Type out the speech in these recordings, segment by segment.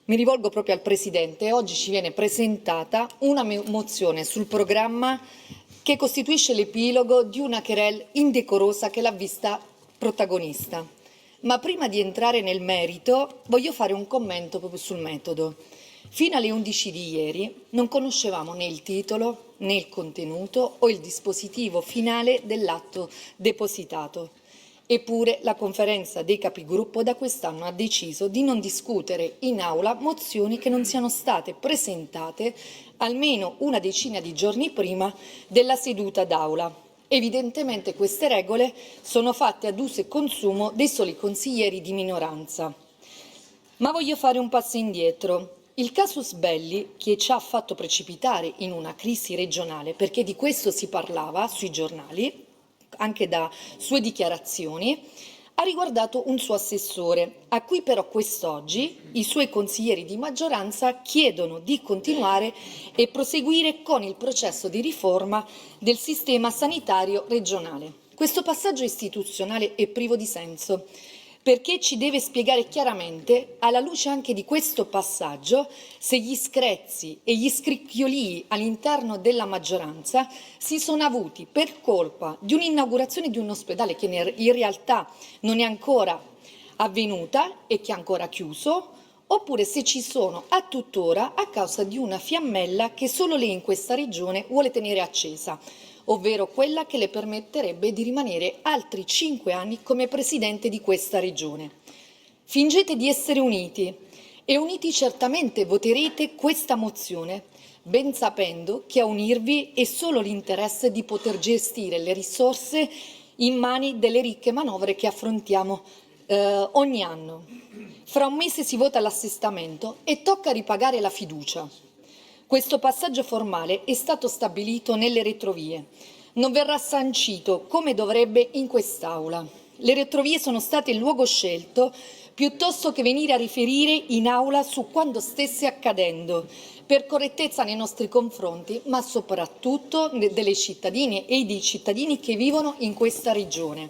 Mi rivolgo proprio al Presidente. Oggi ci viene presentata una mozione sul programma che costituisce l'epilogo di una querelle indecorosa che l'ha vista protagonista. Ma prima di entrare nel merito voglio fare un commento proprio sul metodo. Fino alle 11 di ieri non conoscevamo né il titolo, né il contenuto o il dispositivo finale dell'atto depositato. Eppure la conferenza dei capigruppo da quest'anno ha deciso di non discutere in aula mozioni che non siano state presentate almeno una decina di giorni prima della seduta d'aula. Evidentemente queste regole sono fatte ad uso e consumo dei soli consiglieri di minoranza. Ma voglio fare un passo indietro. Il casus belli, che ci ha fatto precipitare in una crisi regionale, perché di questo si parlava sui giornali, anche da sue dichiarazioni, ha riguardato un suo assessore, a cui però quest'oggi i suoi consiglieri di maggioranza chiedono di continuare e proseguire con il processo di riforma del sistema sanitario regionale. Questo passaggio istituzionale è privo di senso, perché ci deve spiegare chiaramente, alla luce anche di questo passaggio, se gli screzi e gli scricchiolii all'interno della maggioranza si sono avuti per colpa di un'inaugurazione di un ospedale che in realtà non è ancora avvenuta e che è ancora chiuso, oppure se ci sono a tuttora a causa di una fiammella che solo lei in questa regione vuole tenere accesa, ovvero quella che le permetterebbe di rimanere altri 5 anni come presidente di questa regione. Fingete di essere uniti e uniti certamente voterete questa mozione, ben sapendo che a unirvi è solo l'interesse di poter gestire le risorse in mani delle ricche manovre che affrontiamo ogni anno. Fra un mese si vota l'assestamento e tocca ripagare la fiducia. Questo passaggio formale è stato stabilito nelle retrovie. Non verrà sancito come dovrebbe in quest'Aula. Le retrovie sono state il luogo scelto piuttosto che venire a riferire in Aula su quanto stesse accadendo, per correttezza nei nostri confronti, ma soprattutto delle cittadine e dei cittadini che vivono in questa regione.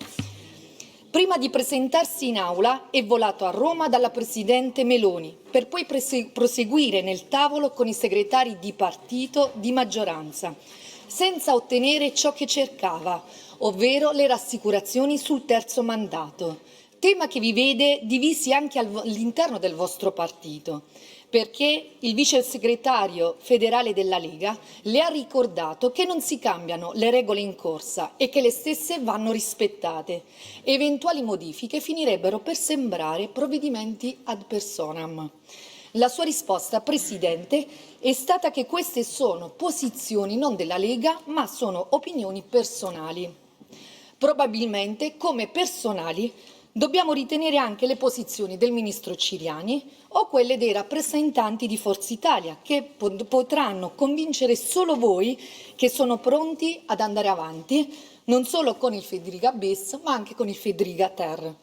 Prima di presentarsi in aula è volato a Roma dalla Presidente Meloni, per poi proseguire nel tavolo con i segretari di partito di maggioranza, senza ottenere ciò che cercava, ovvero le rassicurazioni sul terzo mandato, tema che vi vede divisi anche all'interno del vostro partito, perché il vice segretario federale della Lega le ha ricordato che non si cambiano le regole in corsa e che le stesse vanno rispettate. Eventuali modifiche finirebbero per sembrare provvedimenti ad personam. La sua risposta, Presidente, è stata che queste sono posizioni non della Lega, ma sono opinioni personali. Probabilmente, come personali, dobbiamo ritenere anche le posizioni del Ministro Ciriani o quelle dei rappresentanti di Forza Italia, che potranno convincere solo voi che sono pronti ad andare avanti, non solo con il Federica bis, ma anche con il Federica ter,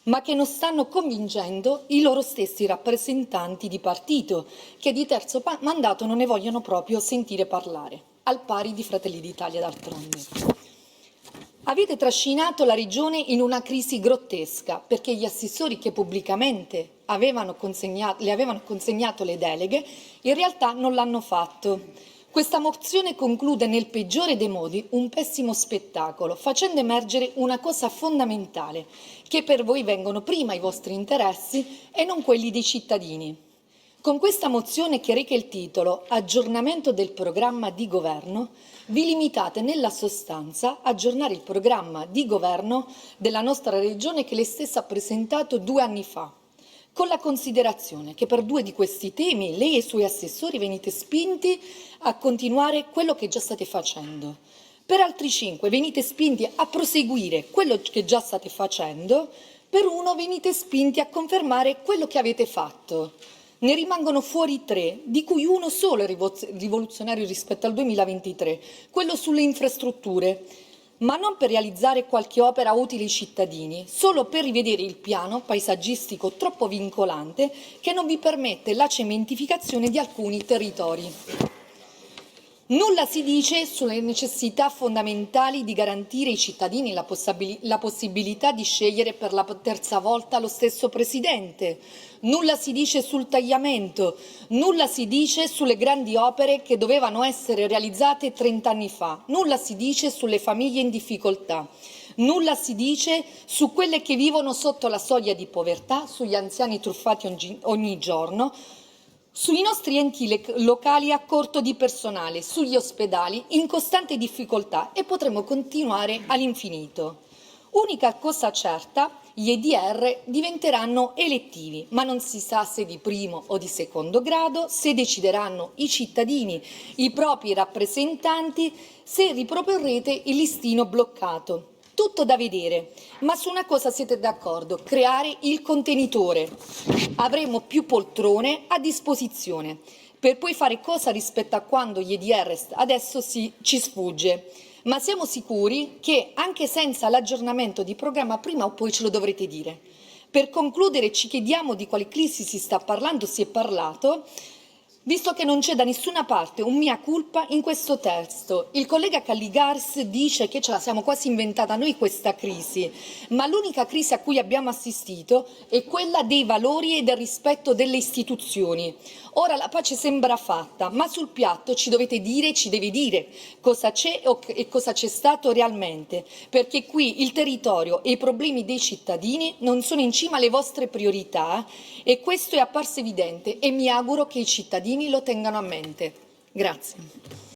ma che non stanno convincendo i loro stessi rappresentanti di partito, che di terzo mandato non ne vogliono proprio sentire parlare, al pari di Fratelli d'Italia d'altronde. Avete trascinato la Regione in una crisi grottesca perché gli assessori che pubblicamente le avevano consegnato le deleghe in realtà non l'hanno fatto. Questa mozione conclude nel peggiore dei modi un pessimo spettacolo, facendo emergere una cosa fondamentale, che per voi vengono prima i vostri interessi e non quelli dei cittadini. Con questa mozione che reca il titolo Aggiornamento del programma di governo, vi limitate nella sostanza a aggiornare il programma di governo della nostra regione che lei stessa ha presentato 2 anni fa, con la considerazione che per 2 di questi temi lei e i suoi assessori venite spinti a continuare quello che già state facendo. Per altri 5 venite spinti a proseguire quello che già state facendo, per 1 venite spinti a confermare quello che avete fatto. Ne rimangono fuori 3, di cui 1 solo è rivoluzionario rispetto al 2023, quello sulle infrastrutture, ma non per realizzare qualche opera utile ai cittadini, solo per rivedere il piano paesaggistico troppo vincolante che non vi permette la cementificazione di alcuni territori. Nulla si dice sulle necessità fondamentali di garantire ai cittadini la possibilità di scegliere per la terza volta lo stesso Presidente. Nulla si dice sul tagliamento, nulla si dice sulle grandi opere che dovevano essere realizzate 30 anni fa, nulla si dice sulle famiglie in difficoltà. Nulla si dice su quelle che vivono sotto la soglia di povertà, sugli anziani truffati ogni giorno, sui nostri enti locali a corto di personale, sugli ospedali in costante difficoltà e potremo continuare all'infinito. Unica cosa certa, gli EDR diventeranno elettivi, ma non si sa se di primo o di secondo grado, se decideranno i cittadini, i propri rappresentanti, se riproporrete il listino bloccato. Tutto da vedere, ma su una cosa siete d'accordo: creare il contenitore. Avremo più poltrone a disposizione, per poi fare cosa rispetto a quando gli EDR adesso ci sfugge. Ma siamo sicuri che anche senza l'aggiornamento di programma prima o poi ce lo dovrete dire. Per concludere ci chiediamo di quale crisi si sta parlando, si è parlato, visto che non c'è da nessuna parte un mea culpa in questo testo. Il collega Calligars dice che ce la siamo quasi inventata noi questa crisi, ma l'unica crisi a cui abbiamo assistito è quella dei valori e del rispetto delle istituzioni. Ora la pace sembra fatta, ma sul piatto ci dovete dire, ci devi dire cosa c'è e cosa c'è stato realmente, perché qui il territorio e i problemi dei cittadini non sono in cima alle vostre priorità e questo è apparso evidente e mi auguro che i cittadini lo tengano a mente. Grazie.